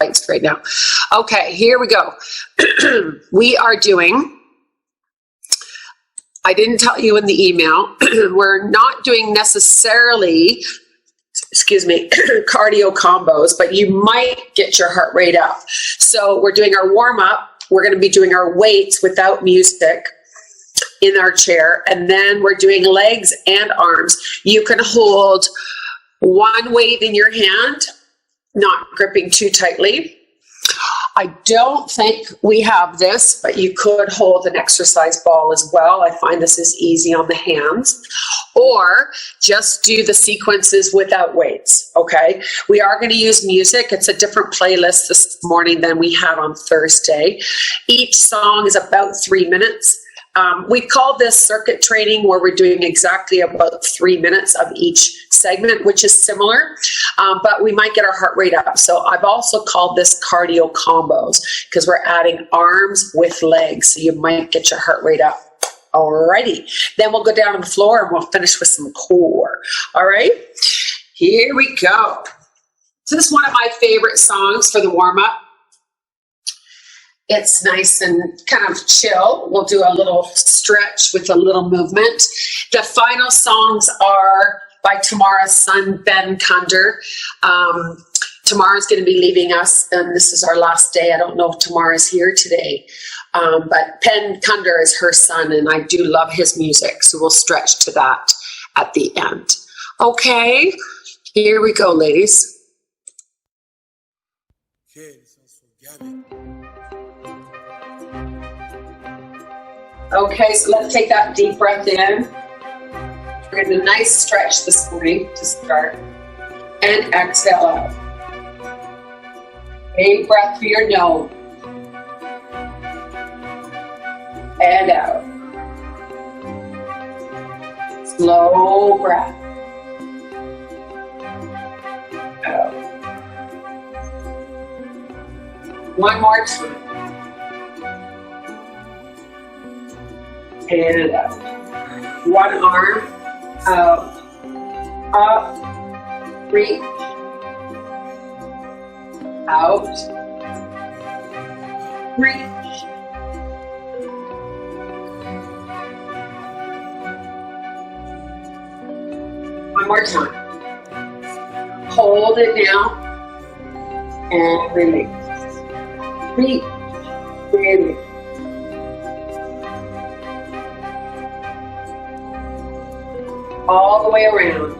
lights right now. Okay, here we go. We are doing, I didn't tell you in the email, we're not doing necessarily, excuse me, cardio combos, but you might get your heart rate up. So we're doing our warm up. We're going to be doing our weights without music in our chair. And then we're doing legs and arms. You can hold one weight in your hand, not gripping too tightly. I don't think we have this, but you could hold an exercise ball as well. I find this is easy on the hands. Or just do the sequences without weights, okay? We are going to use music. It's a different playlist this morning than we had on Thursday. Each song is about 3 minutes. We call this circuit training, where we're doing exactly about 3 minutes of each segment, which is similar, but we might get our heart rate up. So I've also called this cardio combos, because we're adding arms with legs. So you might get your heart rate up. Alrighty. Then we'll go down on the floor and we'll finish with some core. All right. Here we go. So this is one of my favorite songs for the warm up. It's nice and kind of chill. We'll do a little stretch with a little movement. The final songs are by Tamara's son, Ben Kunder. Tamara's going to be leaving us, and this is our last day. I don't know if Tamara's here today, but Ben Kunder is her son, and I do love his music, so we'll stretch to that at the end. Okay, here we go, ladies. Okay, so let's take that deep breath in. We're going to do a nice stretch this morning to start. And exhale out. Big breath through your nose. And out. Slow breath. Out. One more time. And up. One arm out, up, reach, out, reach, one more time. Hold it down and release. Reach, release. All the way around.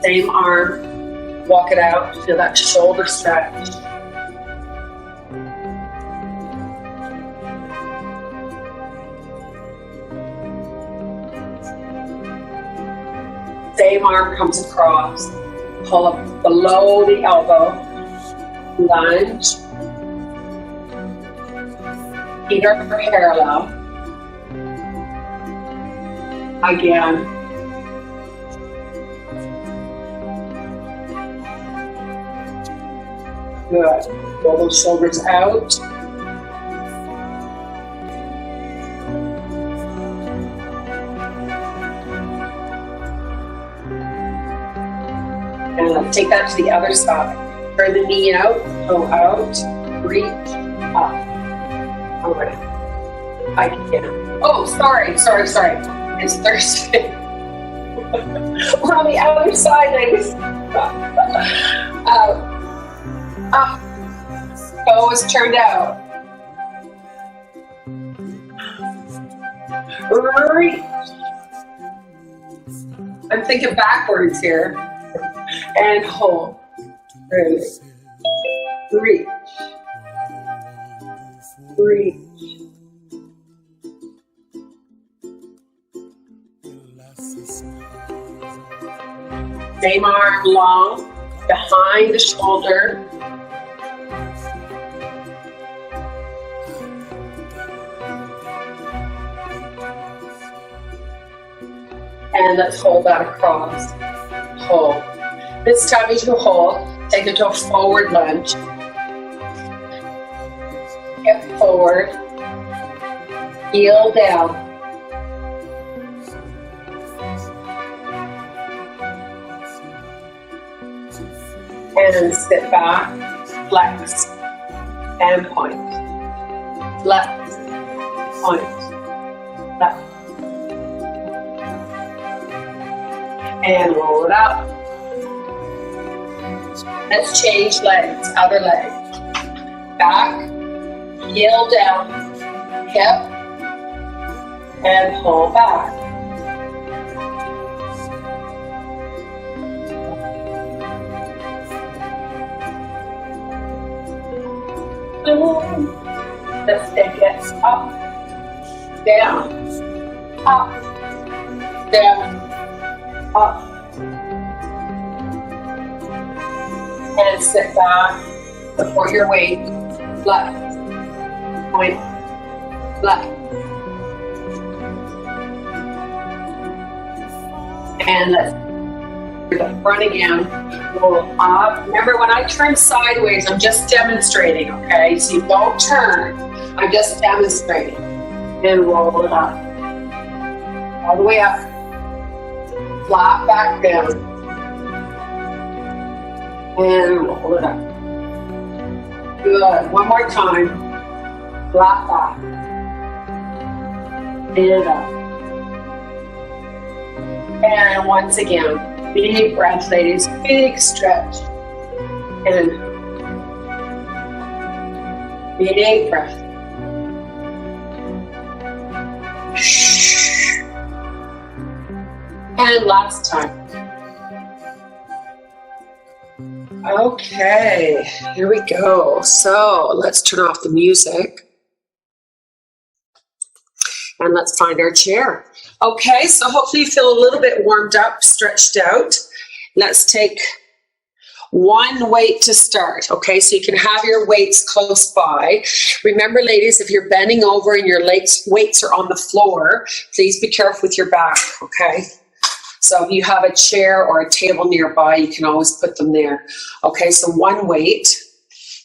Same arm. Walk it out. Feel that shoulder stretch. Same arm comes across. Pull up below the elbow. Lunge. Feet are parallel. Again. Good. Roll those shoulders out. And let's take that to the other side. Turn the knee out, toe out, reach up. All right. Again. Oh, sorry. It's Thursday. We're on the other side, ladies. Up. Toe is turned out. Reach. I'm thinking backwards here. And hold. Release. Reach. Reach. Same arm long, behind the shoulder. And let's hold that across. Hold. This time as you hold, take it to a forward lunge. Hip forward. Heel down. And sit back, flex, and point. Flex, point, flex. And roll it up. Let's change legs, other leg. Back, heel down, hip, and pull back. Let's take it up, down, up, down, up. And sit back, support your weight, left, point, left. And let's do the front again, roll up. Remember, when I turn sideways, I'm just demonstrating, okay? So you don't turn, I'm just demonstrating. And roll it up. All the way up. Flat back down. And roll it up. Good. One more time. Flat back. And up. And once again, big breath, ladies. Big stretch. And big breath. And last time. Okay, here we go. So let's turn off the music. And let's find our chair. Okay, so hopefully you feel a little bit warmed up, stretched out. Let's take one weight to start, okay? So you can have your weights close by. Remember, ladies, if you're bending over and your weights are on the floor, please be careful with your back, okay? So if you have a chair or a table nearby, you can always put them there. Okay, so one weight.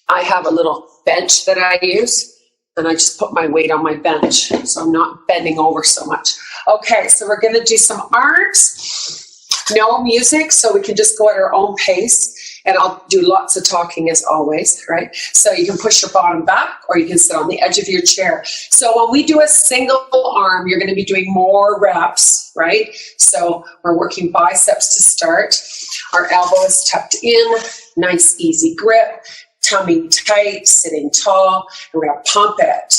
I have a little bench that I use, and I just put my weight on my bench, so I'm not bending over so much. Okay, so we're gonna do some arms. No music, so we can just go at our own pace. And I'll do lots of talking as always, right? So you can push your bottom back or you can sit on the edge of your chair. So when we do a single arm, you're gonna be doing more reps, right? So we're working biceps to start. Our elbow is tucked in, nice easy grip, tummy tight, sitting tall, and we're gonna pump it.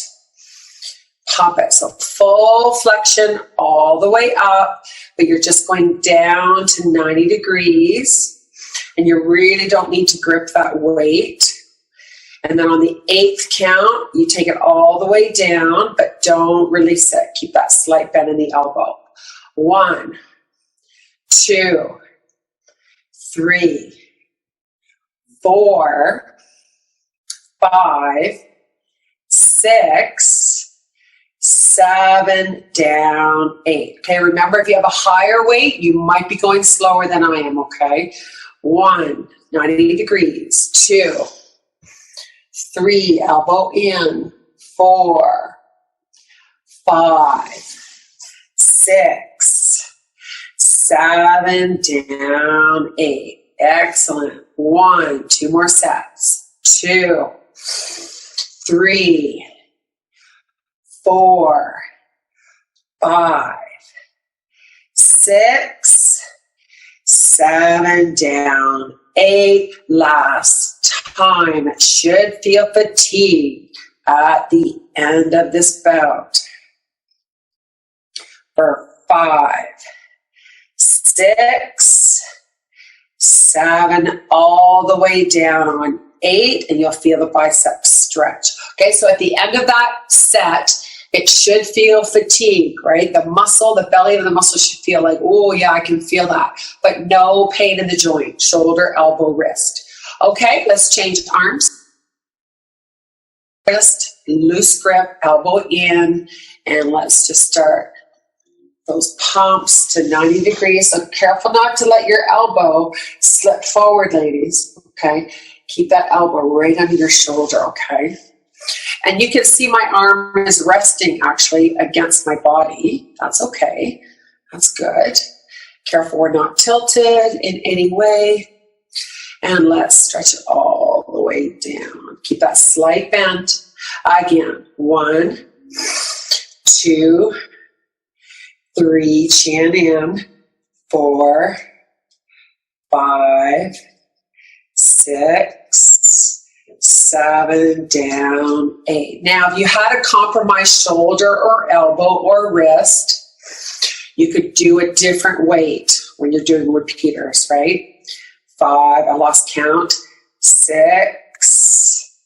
Pump it, so full flexion all the way up, but you're just going down to 90 degrees. And you really don't need to grip that weight. And then on the 8th count, you take it all the way down, but don't release it. Keep that slight bend in the elbow. 1, 2, 3, 4, 5, 6, 7, down, 8. Okay, remember, if you have a higher weight, you might be going slower than I am, okay? 1, 90 degrees, 2, 3, elbow in, 4, 5, 6, 7, down, 8. Excellent. 1, 2 more sets. 2, 3, 4, 5, 6, 7, down, 8, last time. It should feel fatigued at the end of this bout. For 5, 6, 7, all the way down on 8, and you'll feel the biceps stretch. Okay, so at the end of that set, it should feel fatigue, right? The muscle, the belly of the muscle should feel like, oh yeah, I can feel that. But no pain in the joint, shoulder, elbow, wrist. Okay, let's change arms. Wrist, loose grip, elbow in, and let's just start those pumps to 90 degrees. So careful not to let your elbow slip forward, ladies, okay? Keep that elbow right under your shoulder, okay? And you can see my arm is resting actually against my body. That's okay. That's good. Careful we're not tilted in any way. And let's stretch it all the way down. Keep that slight bend. Again, 1, 2, 3, chin in, 4, 5, 6, 7, down, 8. Now, if you had a compromised shoulder or elbow or wrist, you could do a different weight when you're doing repeaters, right? 5, I lost count, 6,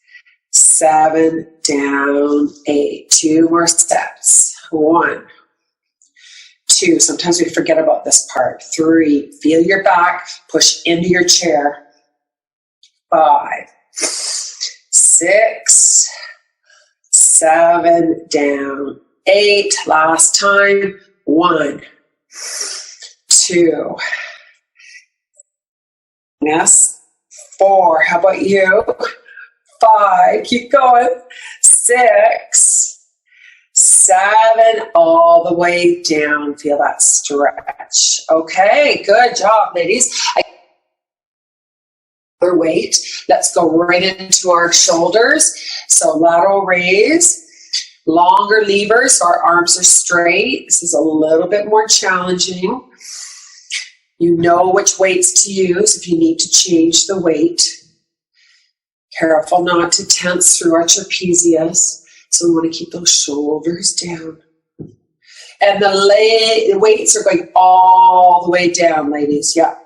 7, down, 8. 2 more steps. 1, 2, sometimes we forget about this part. 3, feel your back, push into your chair. 5, 6, 7, down, 8. Last time. 1, 2, yes, 4. How about you? 5, keep going. 6, 7, all the way down. Feel that stretch. Okay, good job, ladies. Other weight. Let's go right into our shoulders. So lateral raise. Longer levers, so our arms are straight. This is a little bit more challenging. You know which weights to use if you need to change the weight. Careful not to tense through our trapezius. So we want to keep those shoulders down. And the weights are going all the way down, ladies. Yeah.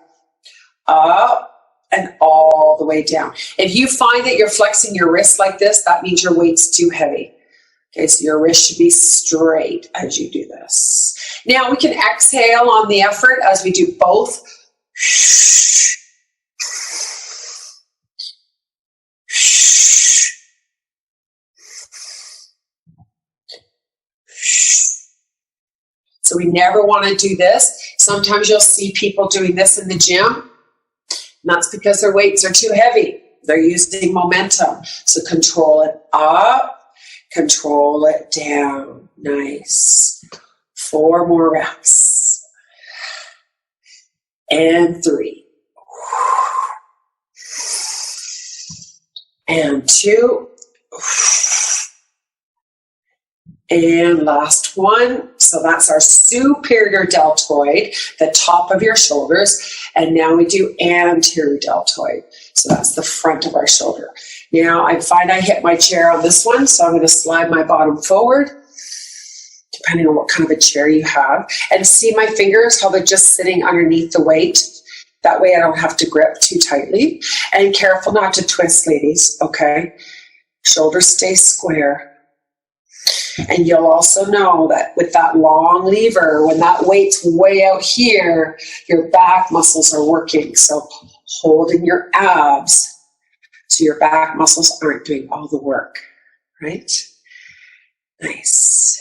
Up and all the way down. If you find that you're flexing your wrist like this, that means your weight's too heavy. Okay, so your wrist should be straight as you do this. Now we can exhale on the effort as we do both. So we never want to do this. Sometimes you'll see people doing this in the gym. And that's because their weights are too heavy. They're using momentum. So control it up. Control it down. Nice. 4 more reps. And 3. And 2. And last one. So that's our superior deltoid, the top of your shoulders. And now we do anterior deltoid. So that's the front of our shoulder. Now I find I hit my chair on this one, so I'm going to slide my bottom forward, depending on what kind of a chair you have. And see my fingers, how they're just sitting underneath the weight. That way I don't have to grip too tightly. And careful not to twist, ladies, okay? Shoulders stay square. And you'll also know that with that long lever, when that weight's way out here, your back muscles are working. So holding your abs so your back muscles aren't doing all the work, right? Nice.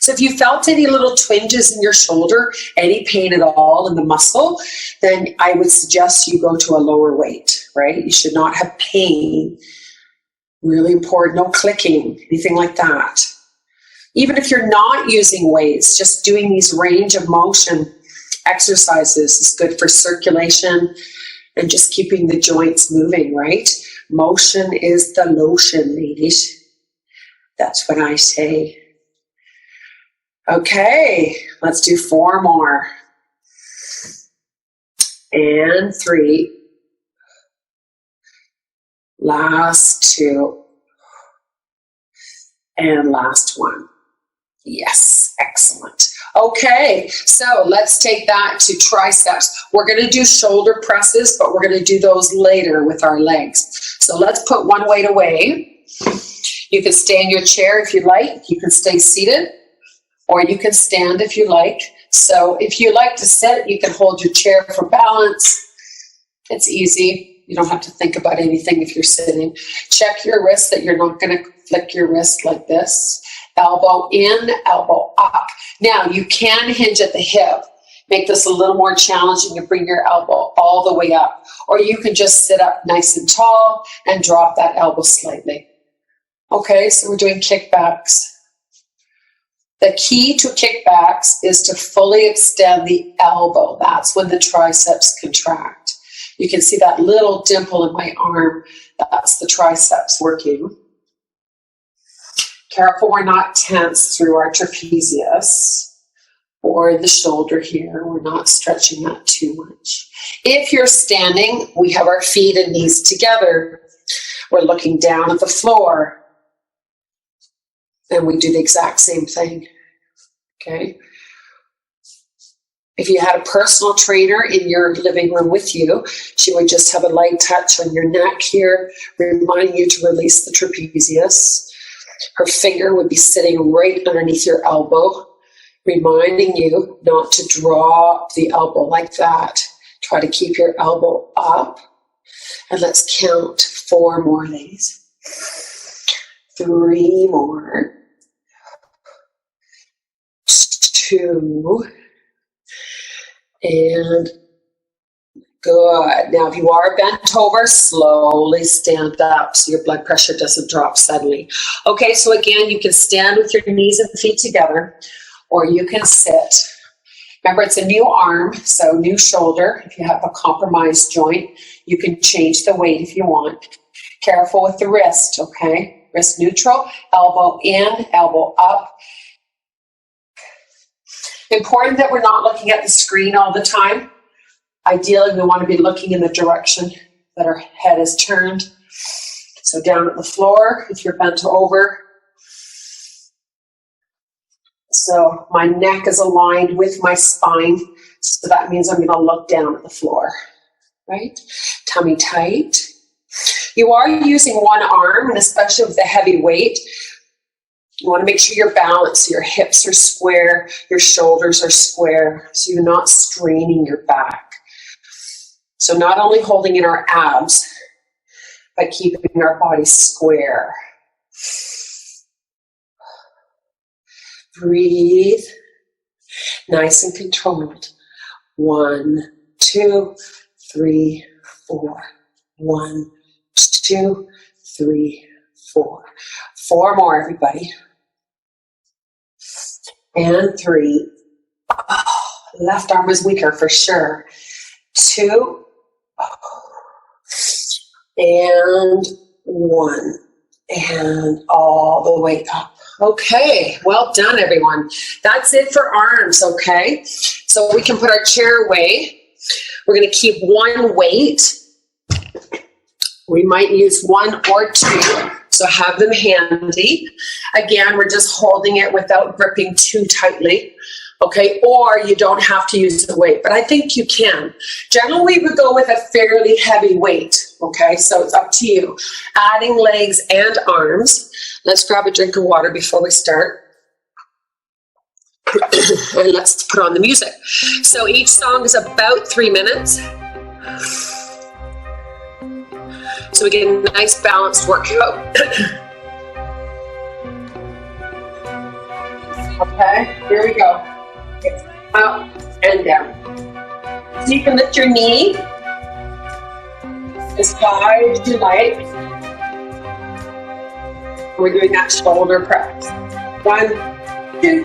So if you felt any little twinges in your shoulder, any pain at all in the muscle, then I would suggest you go to a lower weight, right? You should not have pain. Really important, no clicking, anything like that. Even if you're not using weights, just doing these range of motion exercises is good for circulation and just keeping the joints moving, right? Motion is the lotion, ladies. That's what I say. Okay, let's do 4 more. And 3. Last 2. And last 1. Yes, excellent. Okay, so let's take that to triceps. We're going to do shoulder presses, but we're going to do those later with our legs. So let's put one weight away. You can stay in your chair if you like. You can stay seated, or you can stand if you like. So if you like to sit, you can hold your chair for balance. It's easy. You don't have to think about anything if you're sitting. Check your wrist that you're not going to flick your wrist like this. Elbow in, elbow up. Now, you can hinge at the hip. Make this a little more challenging and bring your elbow all the way up. Or you can just sit up nice and tall and drop that elbow slightly. Okay, so we're doing kickbacks. The key to kickbacks is to fully extend the elbow. That's when the triceps contract. You can see that little dimple in my arm. That's the triceps working. Careful we're not tense through our trapezius or the shoulder here. We're not stretching that too much. If you're standing, we have our feet and knees together. We're looking down at the floor. And we do the exact same thing. Okay? If you had a personal trainer in your living room with you, she would just have a light touch on your neck here, reminding you to release the trapezius. Her finger would be sitting right underneath your elbow, reminding you not to drop the elbow like that. Try to keep your elbow up. And let's count 4 more, ladies. 3 more. 2. And good. Now, if you are bent over, slowly stand up so your blood pressure doesn't drop suddenly. Okay, so again, you can stand with your knees and feet together, or you can sit. Remember, it's a new arm, so new shoulder. If you have a compromised joint, you can change the weight if you want. Careful with the wrist, okay? Wrist neutral, elbow in, elbow up. Important that we're not looking at the screen all the time. Ideally, we want to be looking in the direction that our head is turned. So down at the floor, if you're bent over. So my neck is aligned with my spine. So that means I'm going to look down at the floor, right? Tummy tight. You are using one arm, and especially with the heavy weight, you want to make sure you're balanced. Your hips are square, your shoulders are square, so you're not straining your back. So not only holding in our abs, but keeping our body square. Breathe, nice and controlled. 1, 2, 3, 4. 1, 2, 3, 4. 4 more, everybody. And 3. Oh, left arm is weaker for sure. 2. And 1. And all the way up. Okay, well done, everyone. That's it for arms, okay? So we can put our chair away. We're going to keep one weight. We might use 1 or 2, so have them handy. Again, we're just holding it without gripping too tightly, okay? Or you don't have to use the weight, but I think you can. Generally, we would go with a fairly heavy weight, okay? So it's up to you. Adding legs and arms. Let's grab a drink of water before we start. And let's put on the music. So each song is about 3 minutes. So we get a nice balanced workout. Okay, here we go. It's up and down. So you can lift your knee as high as you like. We're doing that shoulder press. 1, 2,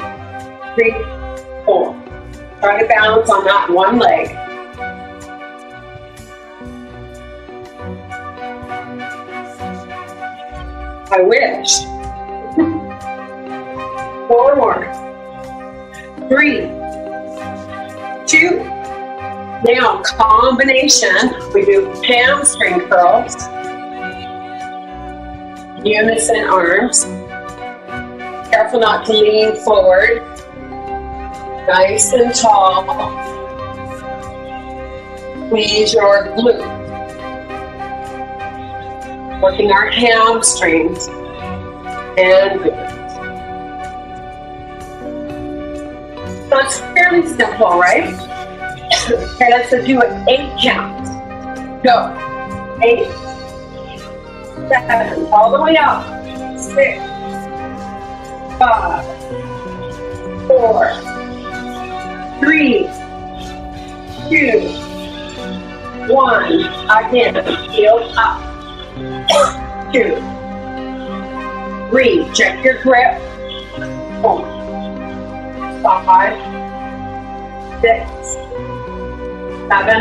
3, 4. Try to balance on that one leg. I wish. 4 more. 3, 2. Now, combination. We do hamstring curls. Unison arms. Careful not to lean forward. Nice and tall. Squeeze your glute. Working our hamstrings and glutes. So it's fairly simple, right? Okay, let's do it 8 counts. Go. 8, 7, all the way up. 6, 5, 4, 3, 2, 1. Again, heel up. 2, 3. Check your grip. 4, 5, 6, 7,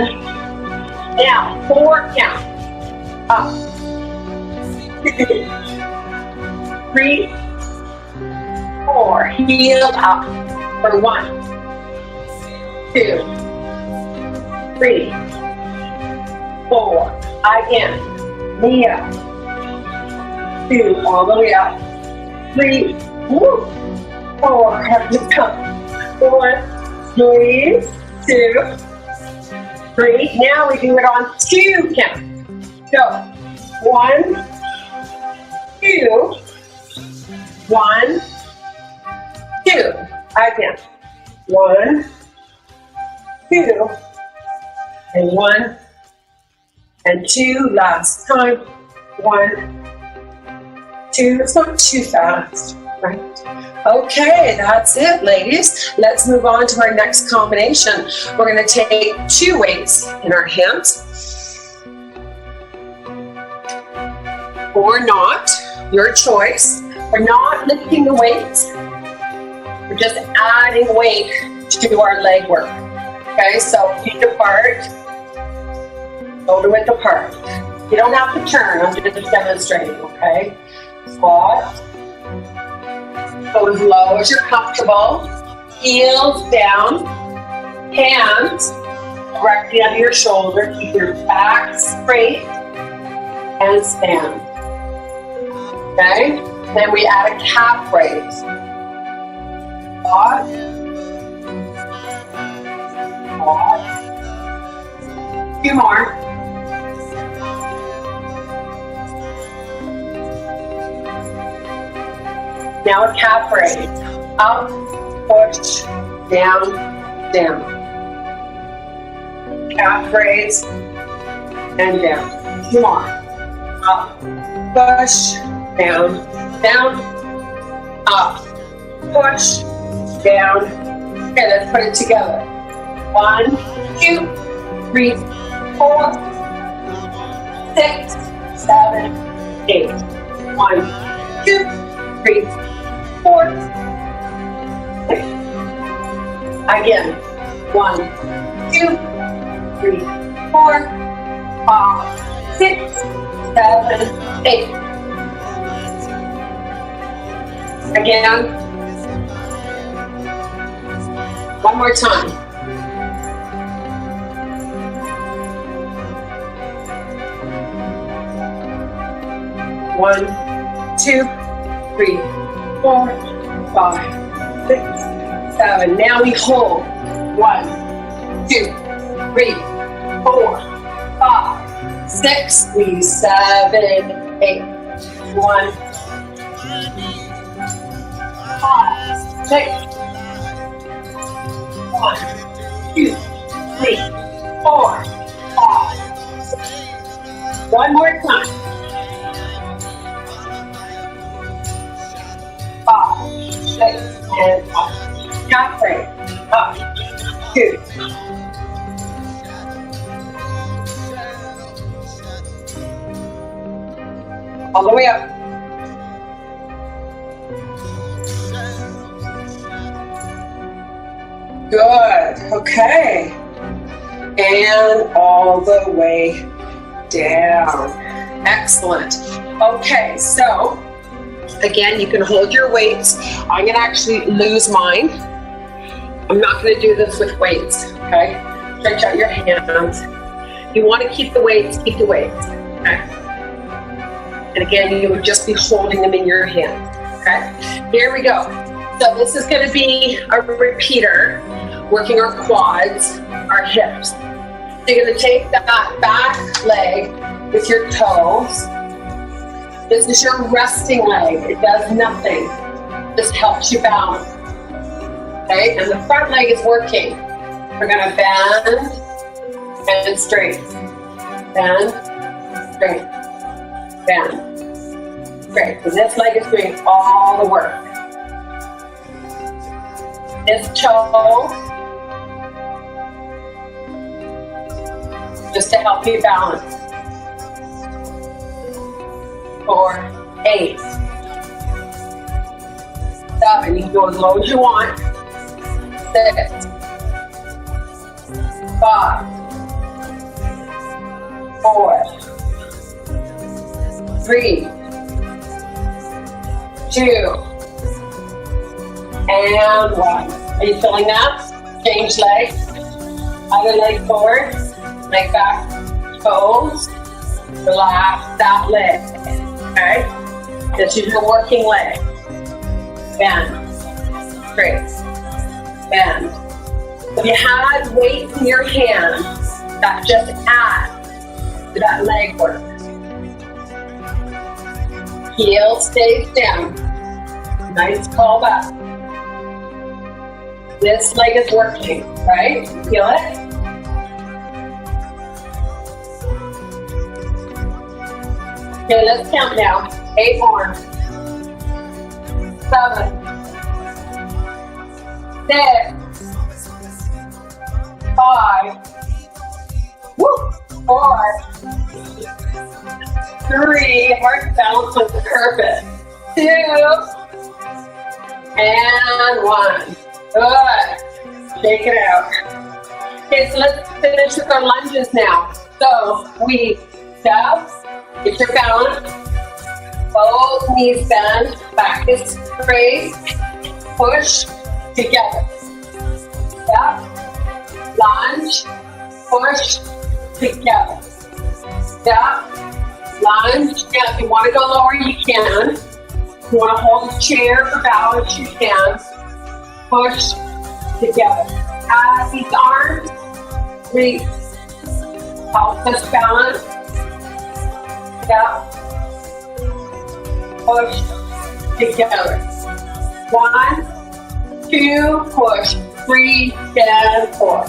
Now, 4 count. Up. 3, 4. Heel up. For 1, 2, 3, 4. Again. Knee up. 2, all the way up. 3, woo. 4. Have to come. 1, 3, 2, 3. Now we do it on 2 count. Go. 1, 2, 1, 2. Again. 1, 2, and 1, and 2. Last time. 1, 2. It's not too fast, right? Okay, that's it, ladies. Let's move on to our next combination. We're going to take 2 weights in our hands. Or not, your choice. We're not lifting the weights. We're just adding weight to our leg work. Okay, so feet apart, shoulder width apart. You don't have to turn, I'm just demonstrating, okay? Squat. Go as low as you're comfortable. Heels down. Hands directly under your shoulder. Keep your back straight and stand. Okay? Then we add a calf raise. Squat. Squat. 2 more. Now a calf raise. Up, push, down, down. Calf raise, and down. 2 more. Up, push, down, down, up, push, down. Okay, let's put it together. 1, 2, 3, 4, 6, 7, 8. 1, 2, 3, 4, 6. Again. 1, 2, 3, 4, 5, 6, 7, 8. Again. One more time. One, 2, 3, 4, 5, 6, 7. Now we hold. 1, 2, 3, 4, 5, 6, 7, 8. 1, 5, 6. 1, 2, 3, 4, 5, 6. One more time. 5, 6, and up. Calf raise. Up. 2. All the way up. Good. Okay. And all the way down. Excellent. Okay, so again, you can hold your weights. I'm going to actually lose mine. I'm not going to do this with weights, okay? Stretch out your hands. If you want to keep the weights, keep the weights, okay? And again, you would just be holding them in your hand, okay? Here we go. So this is going to be a repeater, working our quads, our hips. So you're going to take that back leg with your toes. This is your resting leg. It does nothing. Just helps you balance. Okay? And the front leg is working. We're going to bend and straight. Bend, straight. Bend, straight. So this leg is doing all the work. This toe, just to help you balance. 4, 8, 7. You can go as low as you want. 6, 5, 4, 3, 2, and 1. Are you feeling that? Change leg. Other leg forward, leg back, toes. Relax that leg. Okay? This is your working leg. Bend. Straight. Bend. If you had weight in your hand, that just adds to that leg work. Heel stays down. Nice call back. This leg is working, right? Feel it? Okay, let's count now. 8 more. 7, 6, 5, 4, 3, hard balance on the carpet. 2, and 1. Good. Shake it out. Okay, so let's finish with our lunges now. So we step, get your balance, both knees bend, back is straight, push, together. Step, lunge, push, together. Step, lunge. Now, if you want to go lower, you can. If you want to hold the chair for balance, you can. Push, together. Add these arms, reach, help us balance. Step, push, together. 1, 2, push, 3, and 4.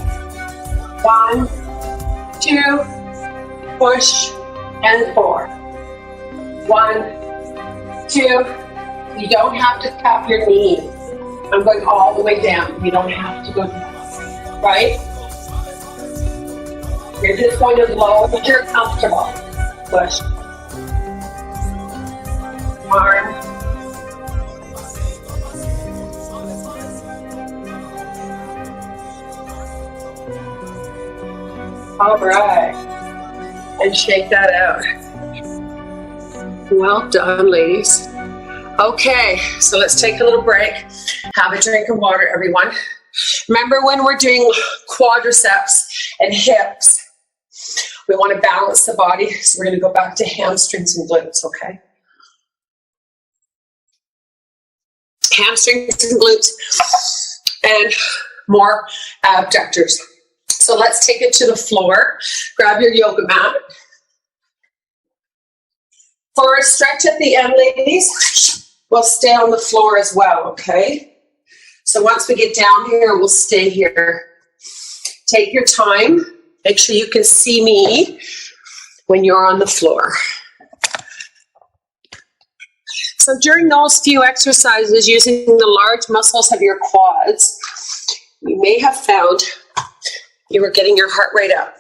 1, 2, push, and 4. 1, 2. You don't have to tap your knees. I'm going all the way down. You don't have to go down, right? You're just going as low as you're comfortable. Push. Arm. All right. And shake that out. Well done, ladies. Okay, so let's take a little break. Have a drink of water, everyone. Remember, when we're doing quadriceps and hips, we want to balance the body. So we're going to go back to hamstrings and glutes, okay? Hamstrings and glutes and more abductors. So let's take it to the floor. Grab your yoga mat. For a stretch at the end, ladies, we'll stay on the floor as well, okay? So once we get down here, we'll stay here. Take your time. Make sure you can see me when you're on the floor. So during those few exercises, using the large muscles of your quads, you may have found you were getting your heart rate up,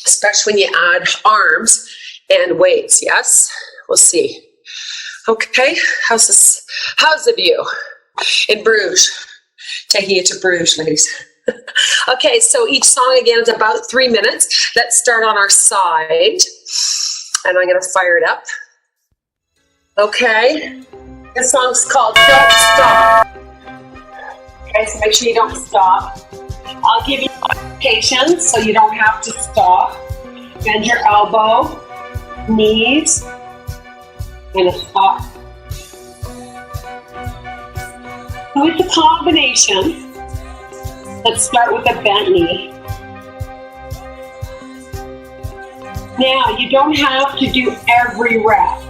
especially when you add arms and weights, yes? We'll see. Okay, how's this? How's the view in Bruges? Taking you to Bruges, ladies. Okay, so each song again is about 3 minutes. Let's start on our side, and I'm gonna fire it up. Okay, this song's called Don't Stop. Okay, so make sure you don't stop. I'll give you patience so you don't have to stop. Bend your elbow, knees, and a stop. So it's a combination. Let's start with a bent knee. Now, you don't have to do every rep.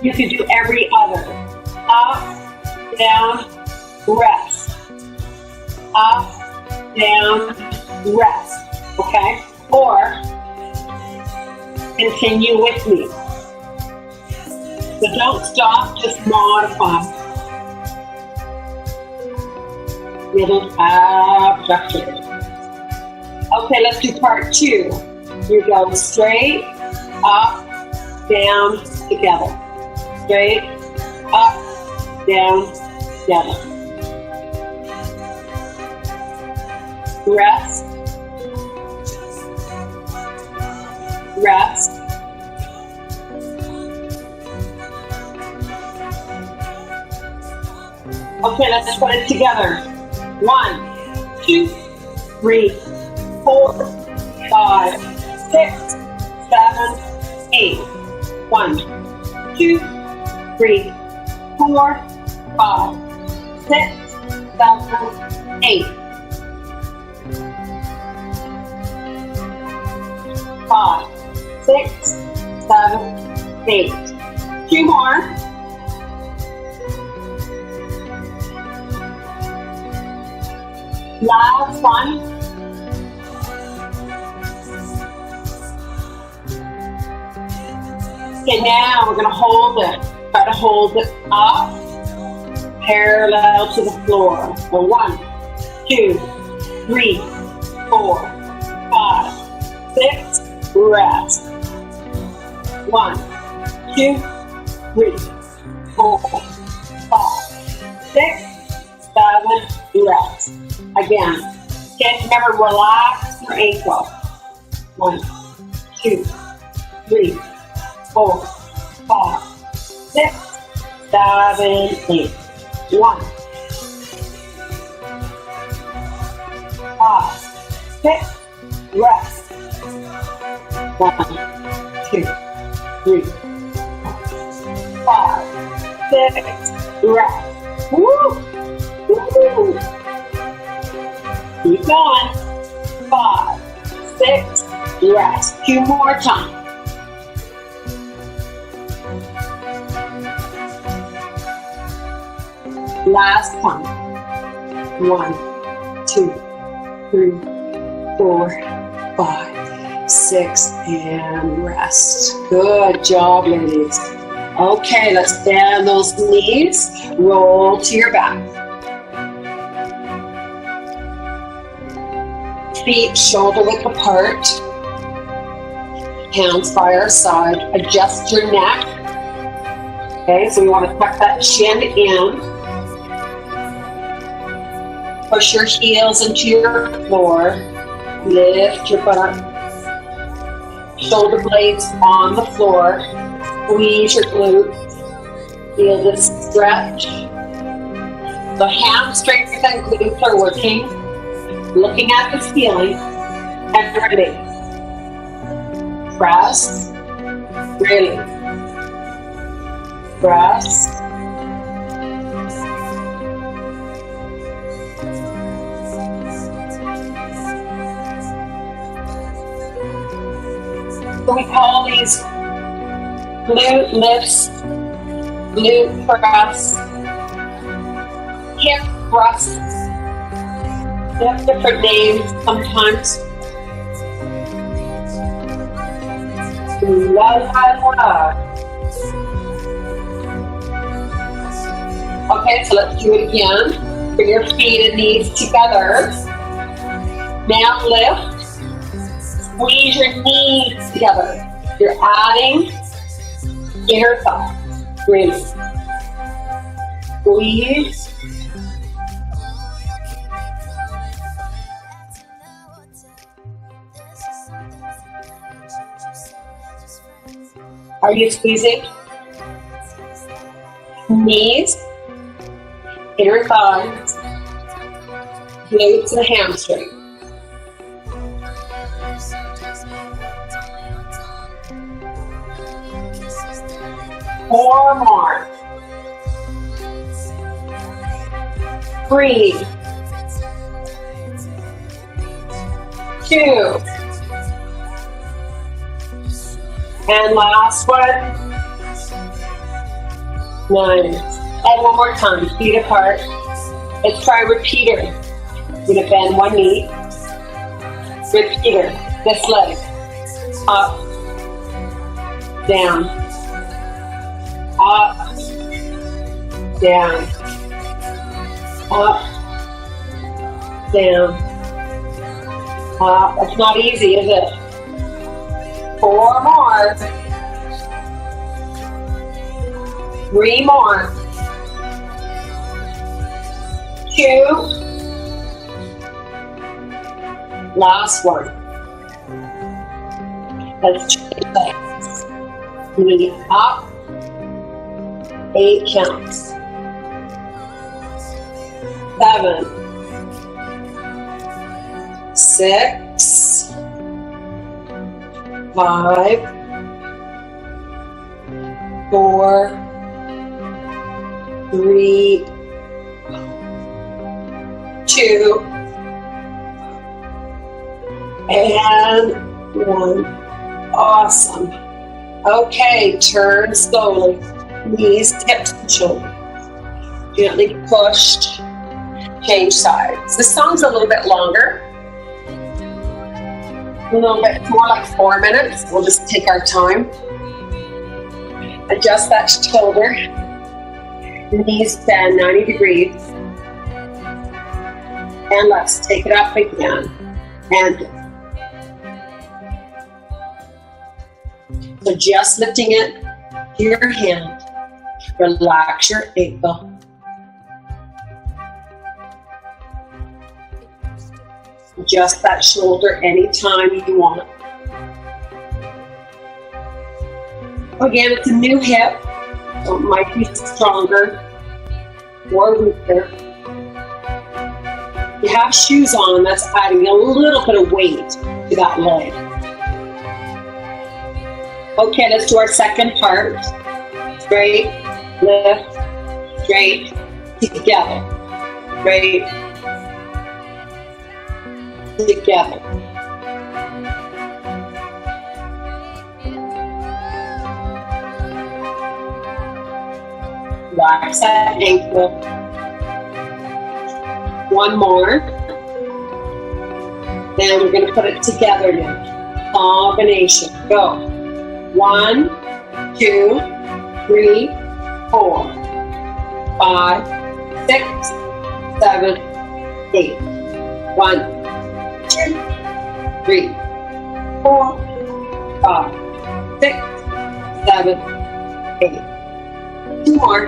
You can do every other. Up, down, rest. Up, down, rest. Okay? Or continue with me. So don't stop, just modify. Middle abduction. Okay, let's do part 2. You go straight, up, down, together. Straight, up, down, together. Rest. Rest. Okay, let's put it together. 1, 2, 3, 4, 5, 6, 7, 8. 1, 2, 3, 4, 5, 6, 7, 8. 5, 6, 7, 8. 2 more. Last one. Okay, now we're going to hold it. Try to hold it up, parallel to the floor. So 1, 2, 3, 4, 5, 6, rest. 1, 2, 3, 4, 5, 6, 7, rest. Again, okay, remember, relax your ankle. 1, 2, 3, 4, 5, 6, 7, 8. 1, 5, 6, rest. 1, 2, 3, 5, 6, rest. Woo! Woo! Keep going. 5, 6, rest. 2 more times. Last time. 1, 2, 3, 4, 5, 6, and rest. Good job, ladies. Okay, let's bend those knees. Roll to your back. Feet shoulder width apart. Hands by our side. Adjust your neck. Okay, so we want to tuck that chin in. Push your heels into your floor. Lift your butt up. Shoulder blades on the floor. Squeeze your glutes. Feel this stretch. The hamstrings and glutes are working. Looking at the ceiling and release. Press. Release. Press. So we call these glute lifts, glute press, hip thrusts. They have different names sometimes. La la la. Okay, so let's do it again. Bring your feet and knees together. Now lift. Squeeze your knees together. You're adding inner thigh. Breathe. Squeeze. Are you squeezing? Knees, inner thighs, glutes and hamstring. Four more. Breathe. 2. And last one. 9. And one more time, feet apart. Let's try repeater. We're going to bend one knee. Repeater, this leg. Up, down, up, down, up, down, up. It's not easy, is it? 4 more. 3 more. 2. Last one. Let's change legs. Knee up. 8 counts. 7, 6, 5, 4, 3, 2, and 1. Awesome. Okay, turn slowly. Knees, hips, and shoulders. Gently pushed. Change sides. This song's a little bit longer. A little bit more, like 4 minutes. We'll just take our time. Adjust that shoulder. Knees bend 90 degrees. And let's take it up again. And so just lifting it to your hand. Relax your ankle. Adjust that shoulder anytime you want. Again, it's a new hip, so it might be stronger or weaker. If you have shoes on, that's adding a little bit of weight to that leg. Okay, let's do our second part. Straight, lift, straight, together. Straight, together. Relax that ankle. One more. Then we're going to put it together now. Combination. Go. 1, 2, 3, 4, 5, 6, 7, 8. 1, 2, 3, 4, 5, 6, 7, 8. 2 more.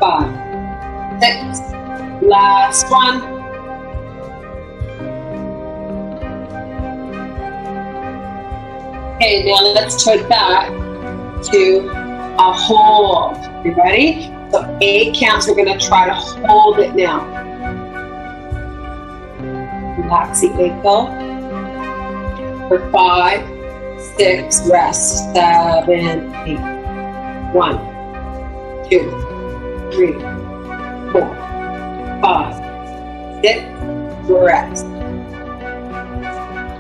5, 6. Last one. Okay, now let's turn back to a hold. You ready? So 8 counts, we're going to try to hold it now. Relax the ankle. For 5, 6, rest. 7, 8. 1, 2, 3, 4, 5, 6, rest.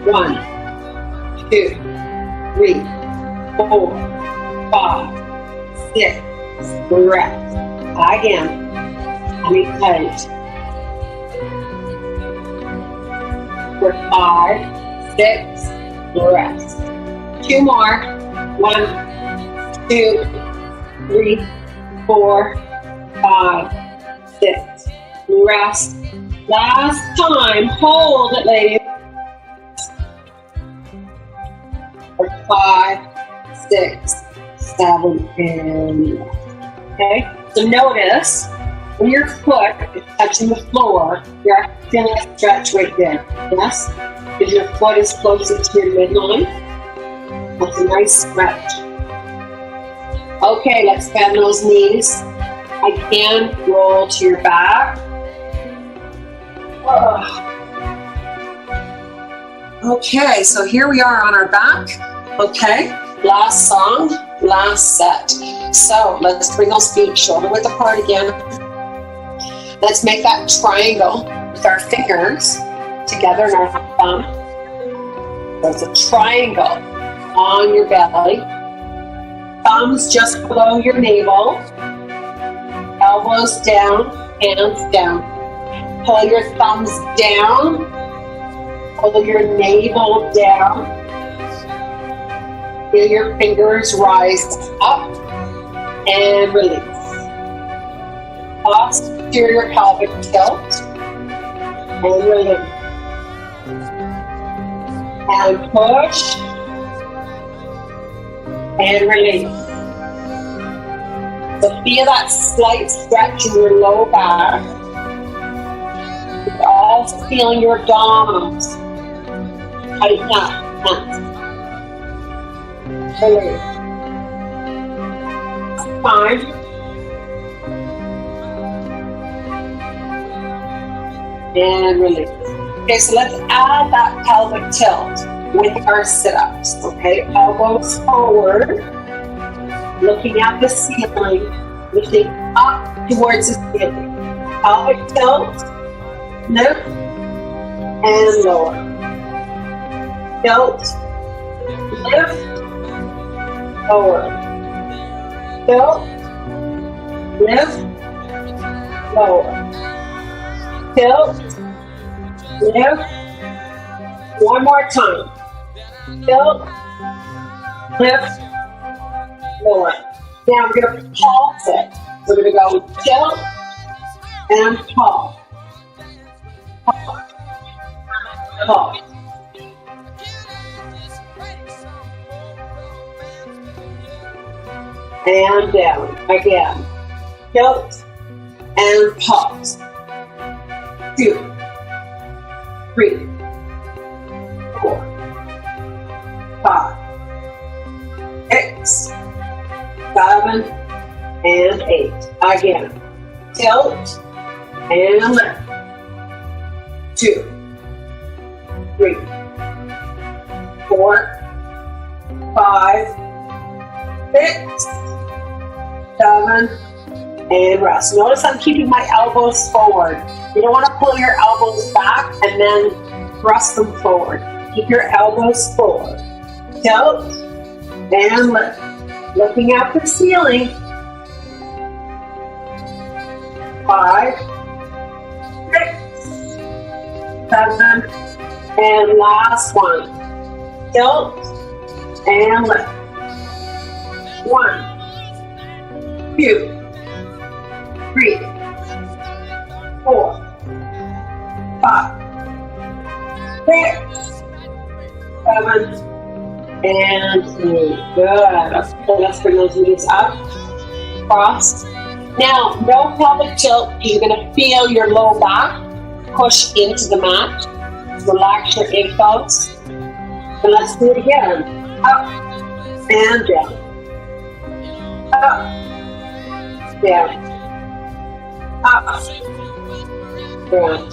1, 2, 3, 4, 5, 6, rest. Again, repeat. For 5, 6, rest. 2 more. 1, 2, 3, 4, 5, 6. Rest. Last time. Hold it, ladies. For 5, 6, 7, and rest. Okay? So notice when your foot is touching the floor, you're feeling a stretch right there. Yes? Because your foot is closer to your midline. That's a nice stretch. Okay, let's bend those knees. Again, roll to your back. Okay, so here we are on our back. Okay, last song, last set. So let's bring those feet shoulder width apart again. Let's make that triangle with our fingers together in our thumb. So it's a triangle on your belly. Thumbs just below your navel. Elbows down, hands down. Pull your thumbs down. Pull your navel down. Feel your fingers rise up and release. Posterior pelvic tilt and release. And push and release. So feel that slight stretch in your low back. You're also feeling your abdominals tighten up. Release. Time. and release. Okay, so let's add that pelvic tilt with our sit-ups. Okay, elbows forward, looking at the ceiling, lifting up towards the ceiling. Pelvic tilt, lift, and lower. Tilt, lift, lower. Tilt, lift, lower. Tilt, lift. One more time. Tilt, lift, lower. Now we're going to pulse it. We're going to go tilt and pulse. Pulse. Pulse. And down. Again. Tilt and pulse. 2, 3, 4, 5, 6, 7, and 8. Again. Tilt and lift. 2, 3, 4, 5, 6, 7, and rest. Notice I'm keeping my elbows forward. You don't want to pull your elbows back and then thrust them forward. Keep your elbows forward. Tilt and lift. Looking at the ceiling. 5, 6, 7, and last one. Tilt and lift. 1, 2, 3, 4, 5, 6, 7, and 8. Good. Okay, let's bring those knees up. Cross. Now, no pelvic tilt. You're going to feel your low back push into the mat. Relax your ankles. And let's do it again. Up and down. Up, down. Up, down.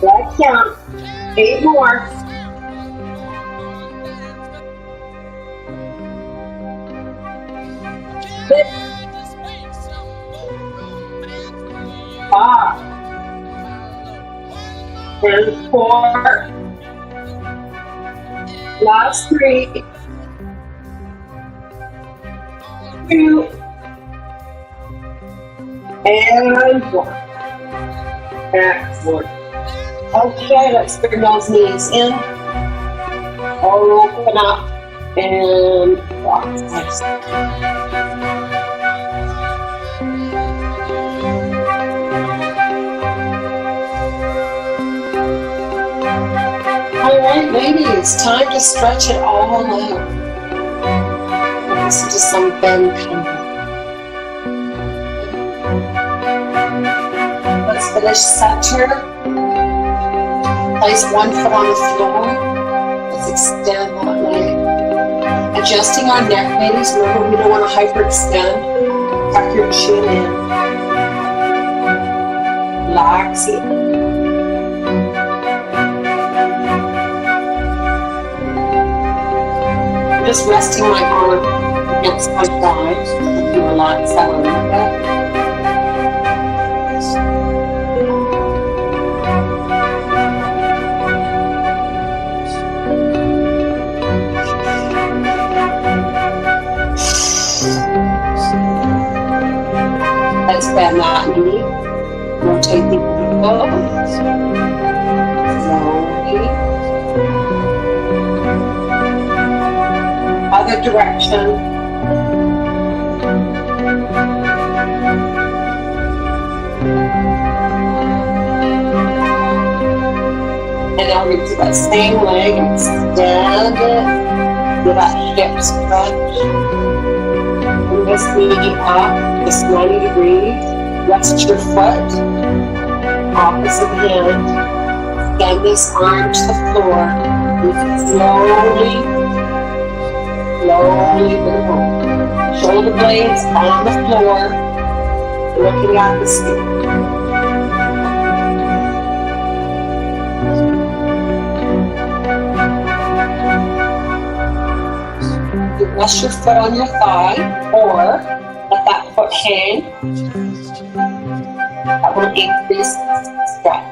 Let's count. 8 more. 6, 5, and 4. Last 3, 2, and 1. Excellent. Okay, let's bring those knees in. Open up and cross. All right, ladies, time to stretch it all out. Listen to some bend coming. Let's finish center. Place one foot on the floor. Let's extend that leg. Adjusting our neck, ladies. Remember, we don't want to hyperextend. Tuck your chin in. Relax it. I'm just resting my arm against my thigh. Let me relax that a little bit. Let's bend that knee. Rotate the elbow. Slowly. Other direction. And now we do that same leg and extend it. Do that hip stretch. Bring this knee up, this 90 degrees. Rest your foot. Opposite hand. Extend this arm to the floor. Slowly bring it home. Shoulder blades on the floor, looking at the ceiling. You rest your foot on your thigh, or let that foot hang. That will increase stretch.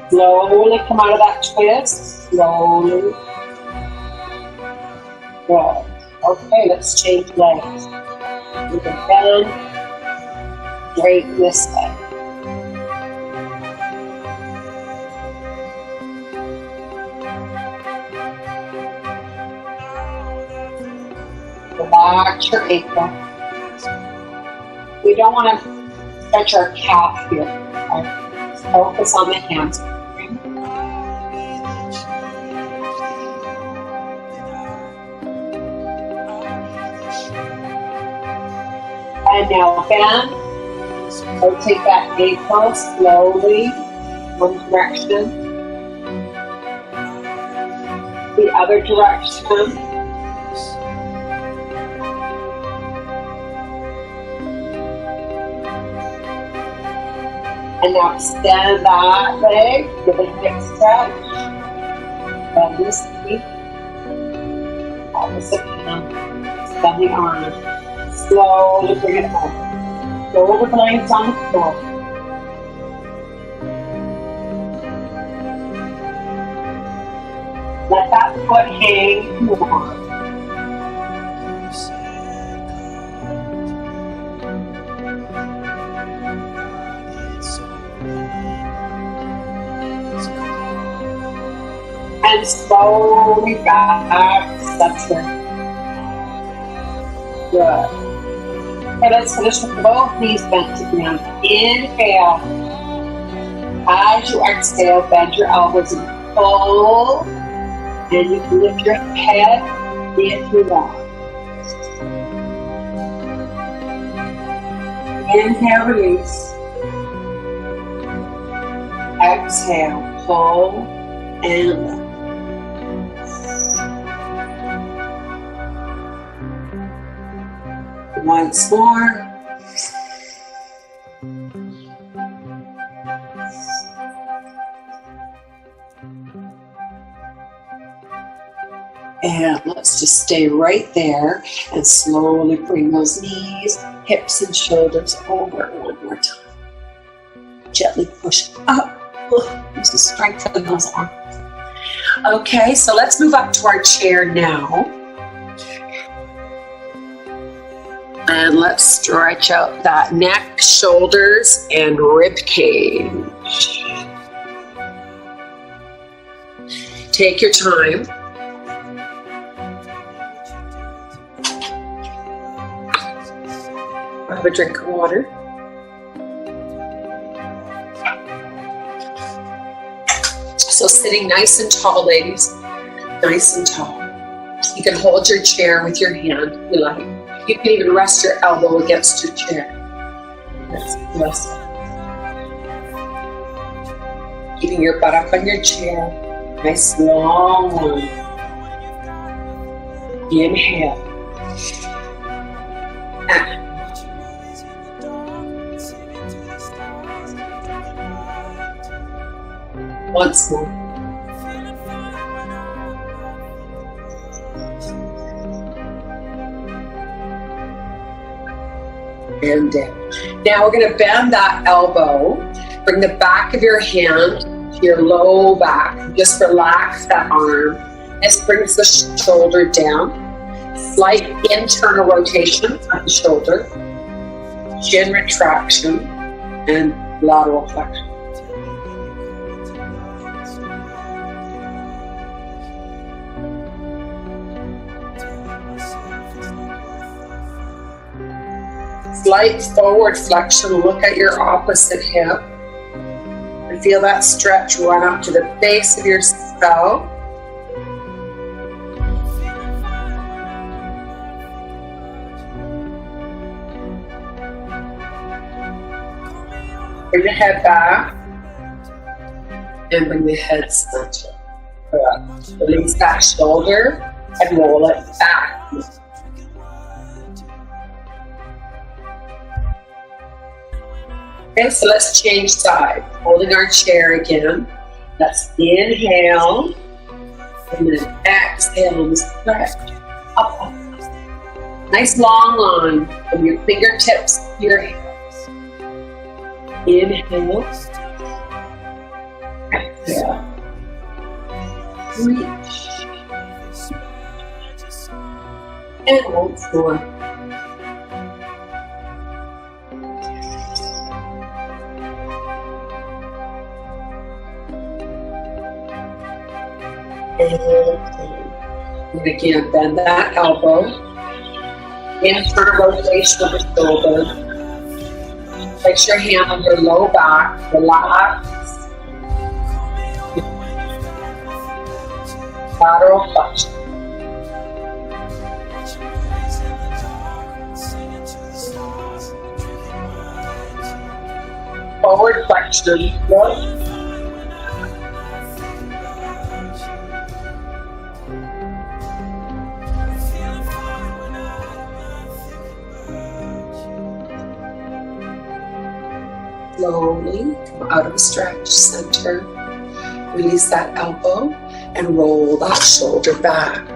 Slowly come out of that twist. Slowly. Good. Okay, let's change legs. We can bend, straighten this way. Relax your ankle. We don't want to stretch our calf here. Okay? Focus on the hands. And now bend. Rotate that ankle slowly, one direction, the other direction. And now extend that leg, give it a hip stretch. Bend this knee. Opposite hand. Extend the arm. Slowly bring it home. Shoulder blades on the floor. Let that foot hang more. And slowly back center. Good. Okay, let's finish with both knees bent to ground. Inhale. As you exhale, bend your elbows and pull. And you can lift your head if you want. Inhale, release. Exhale, pull and lift. Once more. And let's just stay right there and slowly bring those knees, hips, and shoulders over one more time. Gently push up. Use the strength of those arms. Okay, so let's move up to our chair now. And let's stretch out that neck, shoulders, and rib cage. Take your time. Have a drink of water. So sitting nice and tall, ladies. Nice and tall. You can hold your chair with your hand if you like. You can even rest your elbow against your chair. That's blessed. Keeping your butt up on your chair. Nice long one. Inhale. Once more. And down. Now we're going to bend that elbow. Bring the back of your hand to your low back. Just relax that arm. This brings the shoulder down. Slight internal rotation of the shoulder. Chin retraction and lateral flexion. Slight forward flexion, look at your opposite hip and feel that stretch run up to the base of your skull. Bring the head back And bring the head center. Good. Release that shoulder and roll it back. Okay, so let's change side. Holding our chair again. Let's inhale. And then exhale and stretch. Up, up. Nice long line from your fingertips to your hips. Inhale. Exhale. Reach. And once more. And again, bend that elbow. Internal rotation of the shoulder. Place your hand on your low back. Relax. Lateral flexion. Forward flexion. Good. Slowly come out of the stretch center. Release that elbow and roll that shoulder back.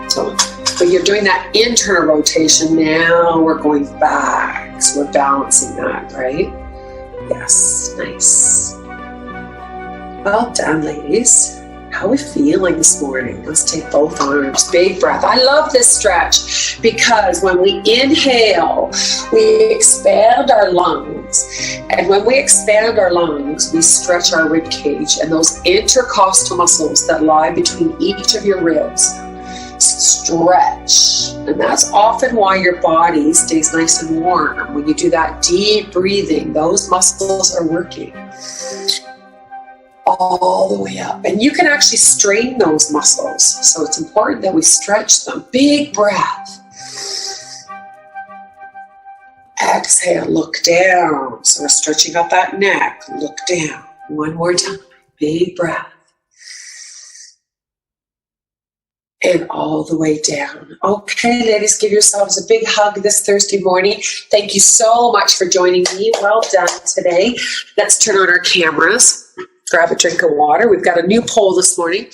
So you're doing that internal rotation. Now we're going back. So we're balancing that, right? Yes, nice. Well done, ladies. How are we feeling this morning? Let's take both arms. Big breath. I love this stretch because when we inhale, we expand our lungs. And when we expand our lungs, we stretch our rib cage and those intercostal muscles that lie between each of your ribs stretch. And that's often why your body stays nice and warm. When you do that deep breathing, those muscles are working all the way up. And you can actually strain those muscles. So it's important that we stretch them. Big breath. Exhale, look down. So we're stretching out that neck. Look down. One more time. Big breath. And all the way down. Okay, ladies, give yourselves a big hug this Thursday morning. Thank you so much for joining me. Well done today. Let's turn on our cameras. Grab a drink of water. We've got a new poll this morning.